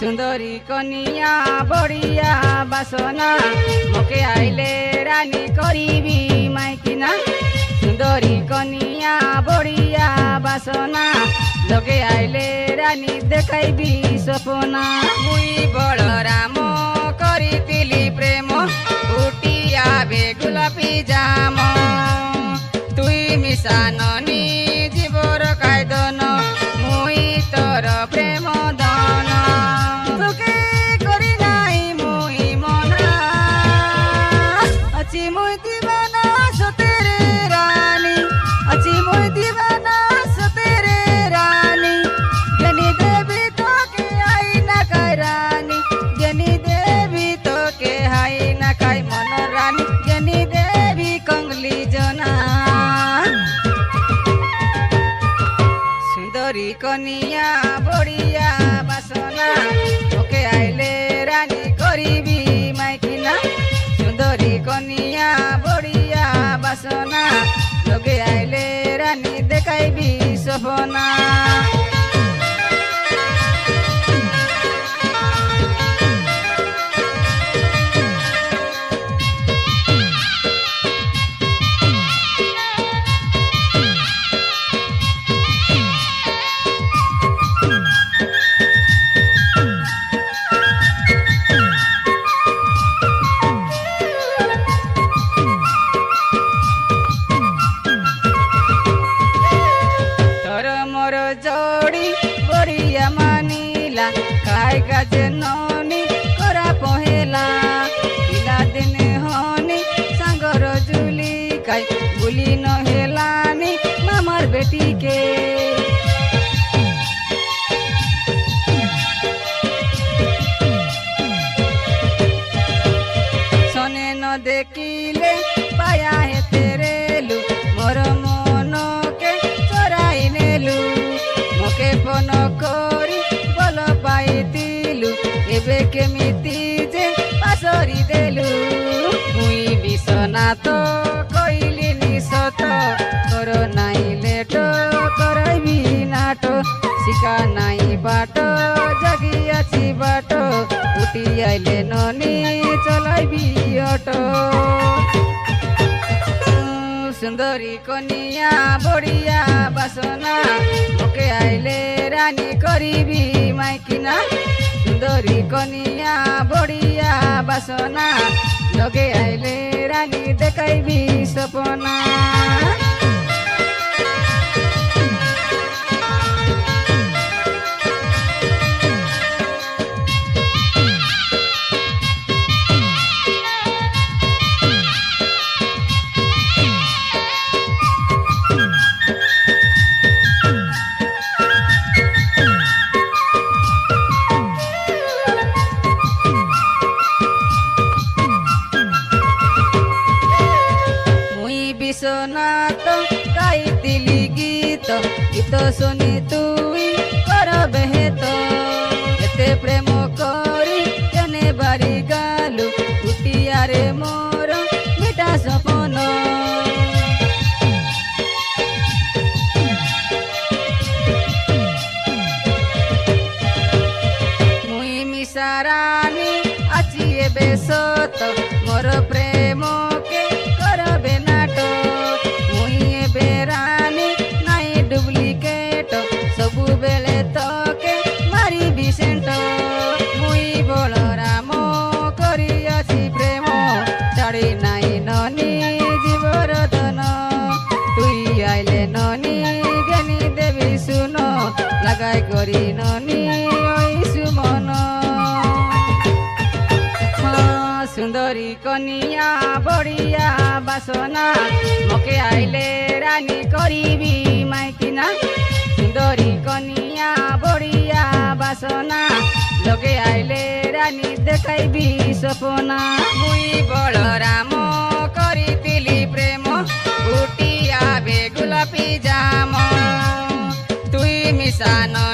सुंदरी कनिया बढ़िया बासना मोके आइले रानी करीबी माइकिना। सुंदरी कनिया बढ़िया बासना लगे आइले रानी देखाइबी सपना। मुई बड़ राम करितिली प्रेम उटिया बे गुलापी जाम तुई मिसाननी जीवर कायदन मुई तोर प्रेम दान। मुई दीवाना सो तेरे रानी अच्छी मुई दीवाना सो तेरे रानी ज्ञानी देवी तो के आई ना काय रानी ज्ञानी देवी तो के आई ना काय मन रानी ज्ञानी देवी कंगली जना। सुंदरी कनिया बढ़िया बासना ओके आइले रानी करीबी माइकिना। सुंदरी कनिया बढ़िया बासना लगे आइले रानी देखाइबी सपना। जोड़ी बढ़िया मानिला काय गाजे नौनी करा पहेला पिला दिन होनी सांगर जुली काय बुली न हेलानी मामर बेटी के। सोने न देखिले पाया है तेरे लू मोर मन के चोराई नेलू मोके फोन करी भल पाइतिलु एबे केमिति जे पासरी देलु। मुई बिसना तो कइली निसत कर नाई लेट करबी नाट सिका नाई बाट जगी अछि बाट उठी आइले ननी चलाइबी ऑटो। सुंदरी कनिया बढ़िया बासना मोके आइले रानी करीबी माइकिना। सुंदरी कनिया बढ़िया बासना लगे आइले रानी देखाइबी सपना। বিশ্বনাথ গাইতিলি গীত গীত শুনি তুই করবে হেত এতে প্রেম করি কেনে বাড়ি গালু উঠিয়ারে মোর মিঠা সপন। মুই মিশারানি আছি এবে সত মোর প্রেম কে করবে নাট মুই এবে রানী নাই ডুপ্লিকেট সবু বেলে তোকে মারিবি সেন্ট। মুই বলরাম করিয়াছি প্রেম ছাড়ি নাই ননি জীবর ধন তুই আইলে ননি জ্ঞানী দেবী শুন লাগাই করি ননি ওই সুমন। सुंदरी कनिया बढ़िया बासना मोके आइले रानी करीबी माइकिना। सुंदरी कनिया बढ़िया बासना ରାନୀ ଦେଖାଇବି ସପନା ମୁଇ ବଳରାମ କରିଥିଲି ପ୍ରେମ ଫୁଟିଆ ବେ ଗୋଲାପି ଜାମ ତୁଇ ମିଶାନ